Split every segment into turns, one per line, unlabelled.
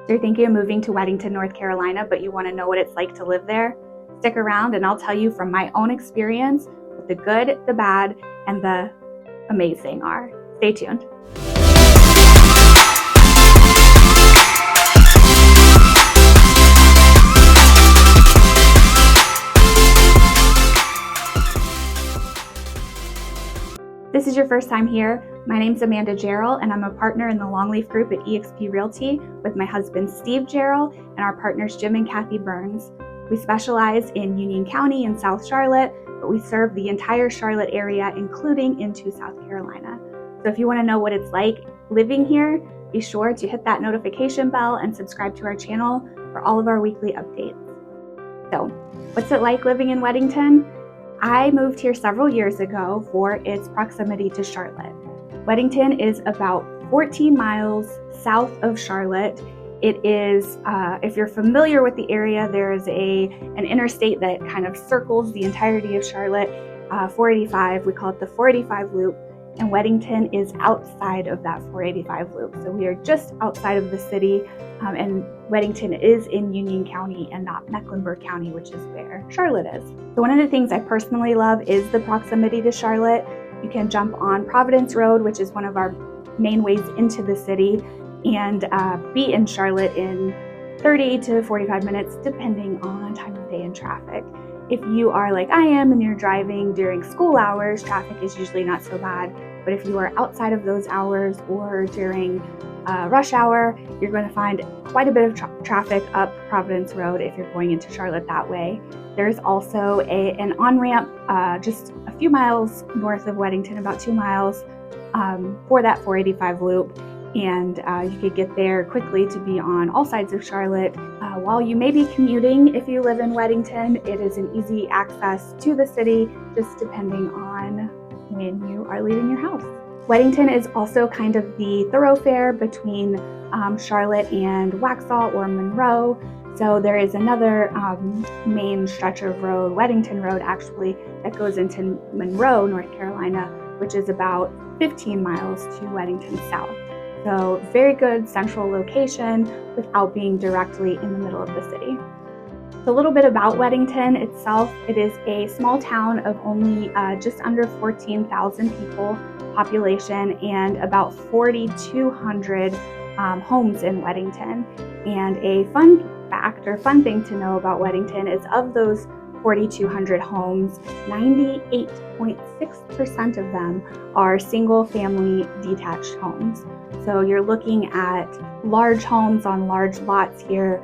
So you're thinking of moving to Weddington, North Carolina, but you want to know what it's like to live there? Stick around and I'll tell you from my own experience what the good, the bad, and the amazing are. Stay tuned. If this is your first time here, my name's Amanda Jarrell, and I'm a partner in the Longleaf Group at eXp Realty with my husband Steve Jarrell and our partners Jim and Kathy Burns. We specialize in Union County and South Charlotte, but we serve the entire Charlotte area, including into South Carolina. So if you want to know what it's like living here, be sure to hit that notification bell and subscribe to our channel for all of our weekly updates. So, what's it like living in Weddington? I moved here several years ago for its proximity to Charlotte. Weddington is about 14 miles south of Charlotte. It is, if you're familiar with the area, there is an interstate that kind of circles the entirety of Charlotte, 485. We call it the 485 loop, and Weddington is outside of that 485 loop. So we are just outside of the city, and Weddington is in Union County and not Mecklenburg County, which is where Charlotte is. So one of the things I personally love is the proximity to Charlotte. You can jump on Providence Road, which is one of our main ways into the city, and be in Charlotte in 30 to 45 minutes, depending on time of day and traffic. If you are like I am and you're driving during school hours, traffic is usually not so bad. But if you are outside of those hours or during rush hour, you're going to find quite a bit of traffic up Providence Road if you're going into Charlotte that way. There's also an on-ramp just a few miles north of Weddington, about 2 miles, for that 485 loop. And you could get there quickly to be on all sides of Charlotte. While you may be commuting, if you live in Weddington, it is an easy access to the city, just depending on when you are leaving your house. Weddington is also kind of the thoroughfare between Charlotte and Waxhaw or Monroe. So there is another main stretch of road, Weddington Road actually, that goes into Monroe, North Carolina, which is about 15 miles to Weddington South. So very good central location without being directly in the middle of the city. So a little bit about Weddington itself. It is a small town of only just under 14,000 people population and about 4,200 homes in Weddington. And a fun fact or fun thing to know about Weddington is of those 4,200 homes, 98.6% of them are single family detached homes. So you're looking at large homes on large lots here.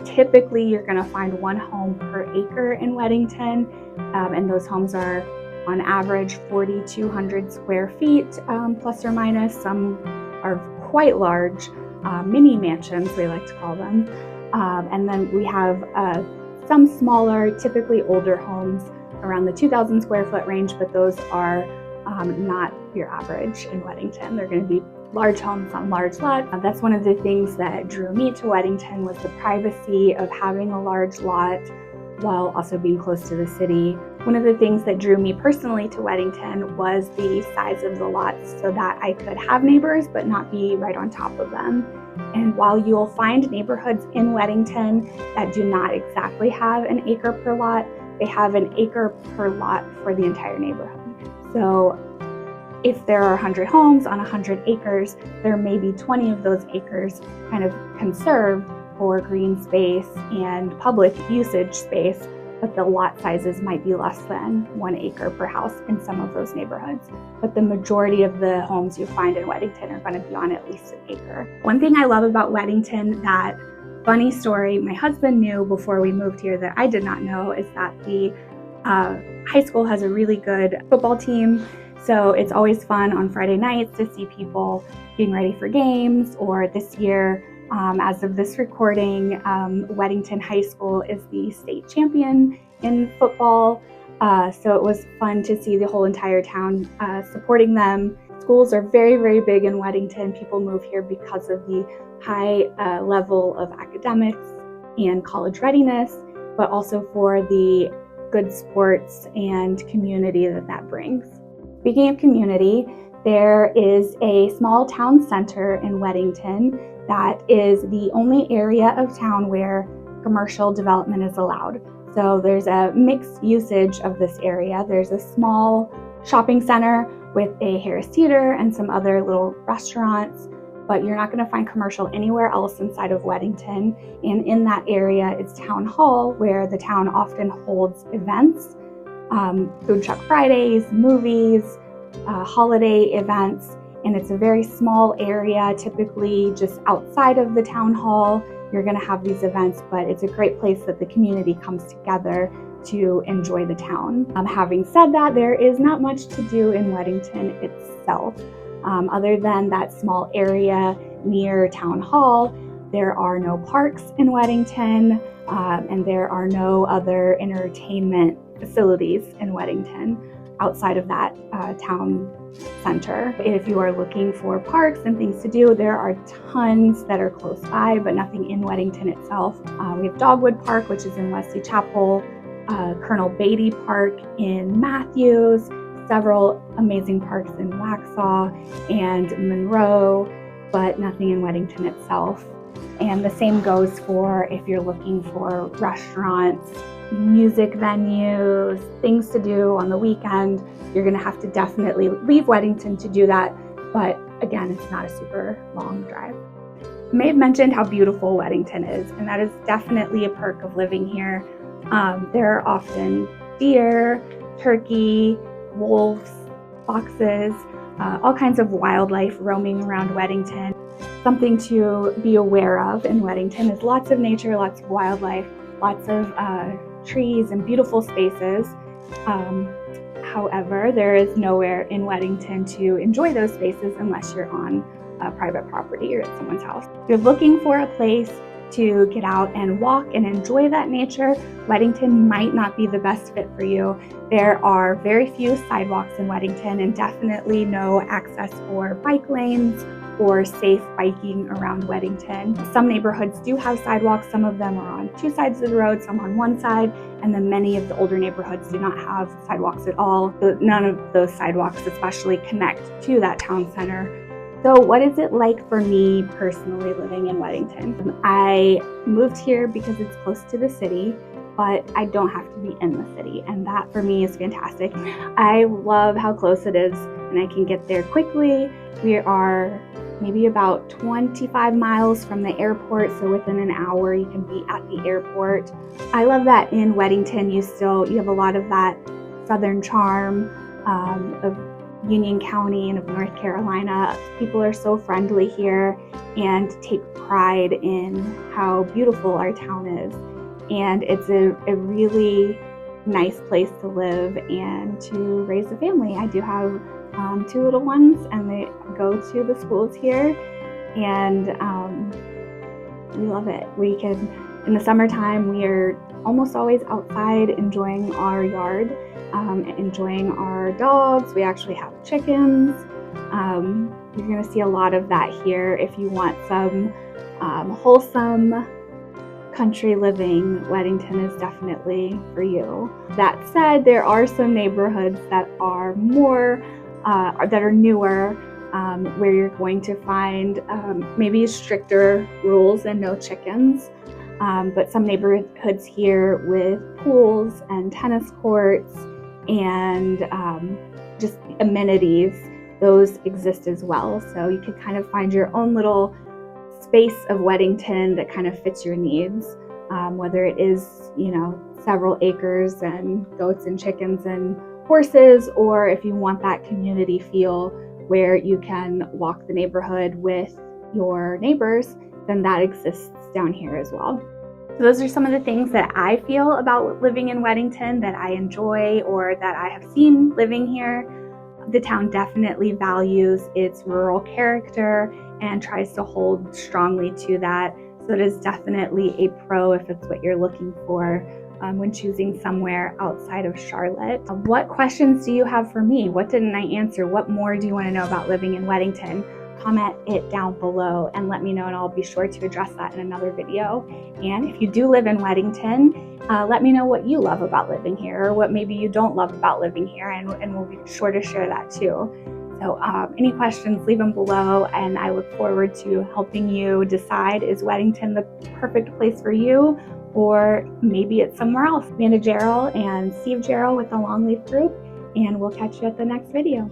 Typically, you're going to find one home per acre in Weddington, and those homes are on average 4,200 square feet, plus or minus. Some are quite large, mini mansions, we like to call them. And then we have some smaller, typically older homes around the 2,000 square foot range, but those are not your average in Weddington. They're going to be large homes on large lots. That's one of the things that drew me to Weddington, was the privacy of having a large lot while also being close to the city. One of the things that drew me personally to Weddington was the size of the lots, so that I could have neighbors but not be right on top of them. And while you'll find neighborhoods in Weddington that do not exactly have an acre per lot, they have an acre per lot for the entire neighborhood. So if there are 100 homes on 100 acres, there may be 20 of those acres kind of conserved for green space and public usage space, but the lot sizes might be less than 1 acre per house in some of those neighborhoods. But the majority of the homes you find in Weddington are going to be on at least an acre. One thing I love about Weddington, that funny story my husband knew before we moved here that I did not know, is that the high school has a really good football team. So it's always fun on Friday nights to see people getting ready for games. Or this year, as of this recording, Weddington High School is the state champion in football. So it was fun to see the whole entire town supporting them. Schools are very, very big in Weddington. People move here because of the high level of academics and college readiness, but also for the good sports and community that brings. Speaking of community, there is a small town center in Weddington that is the only area of town where commercial development is allowed. So there's a mixed usage of this area. There's a small shopping center with a Harris Teeter and some other little restaurants, but you're not going to find commercial anywhere else inside of Weddington. And in that area is Town Hall, where the town often holds events, Food Truck Fridays, movies, holiday events, and it's a very small area, typically just outside of the town hall. You're going to have these events, but it's a great place that the community comes together to enjoy the town. Having said that, there is not much to do in Weddington itself. Other than that small area near Town Hall, there are no parks in Weddington, and there are no other entertainment facilities in Weddington outside of that town center. If you are looking for parks and things to do, there are tons that are close by, but nothing in Weddington itself. We have Dogwood Park, which is in Wesley Chapel, Colonel Beatty Park in Matthews, several amazing parks in Waxhaw and Monroe, but nothing in Weddington itself. And the same goes for if you're looking for restaurants, music venues, things to do on the weekend. You're going to have to definitely leave Weddington to do that, but again, it's not a super long drive. I may have mentioned how beautiful Weddington is, and that is definitely a perk of living here. There are often deer, turkey, wolves, foxes, all kinds of wildlife roaming around Weddington. Something to be aware of in Weddington is lots of nature, lots of wildlife, lots of trees and beautiful spaces. However, there is nowhere in Weddington to enjoy those spaces unless you're on private property or at someone's house. If you're looking for a place to get out and walk and enjoy that nature, Weddington might not be the best fit for you. There are very few sidewalks in Weddington and definitely no access for bike lanes or safe biking around Weddington. Some neighborhoods do have sidewalks. Some of them are on two sides of the road, some on one side, and then many of the older neighborhoods do not have sidewalks at all. None of those sidewalks especially connect to that town center. So what is it like for me personally living in Weddington? I moved here because it's close to the city, but I don't have to be in the city, and that for me is fantastic. I love how close it is and I can get there quickly. We are maybe about 25 miles from the airport, so within an hour you can be at the airport. I love that in Weddington you have a lot of that southern charm of Union County and of North Carolina. People are so friendly here and take pride in how beautiful our town is. And it's a really nice place to live and to raise a family. I do have two little ones, and they go to the schools here, and we love it. In the summertime, we are almost always outside enjoying our yard, enjoying our dogs. We actually have chickens. You're going to see a lot of that here. If you want some wholesome country living, Weddington is definitely for you. That said, there are some neighborhoods that are newer, where you're going to find maybe stricter rules and no chickens. But some neighborhoods here with pools and tennis courts and just amenities, those exist as well. So you can kind of find your own little space of Weddington that kind of fits your needs, whether it is, several acres and goats and chickens and horses, or if you want that community feel where you can walk the neighborhood with your neighbors, then that exists down here as well. So those are some of the things that I feel about living in Weddington that I enjoy or that I have seen living here. The town definitely values its rural character and tries to hold strongly to that. So it is definitely a pro if it's what you're looking for when choosing somewhere outside of Charlotte. What questions do you have for me? What didn't I answer? What more do you want to know about living in Weddington? Comment it down below and let me know, and I'll be sure to address that in another video. And if you do live in Weddington, let me know what you love about living here, or what maybe you don't love about living here, and we'll be sure to share that too. So any questions, leave them below, and I look forward to helping you decide, is Weddington the perfect place for you, or maybe it's somewhere else. Amanda Jarrell and Steve Jarrell with the Longleaf Group, and we'll catch you at the next video.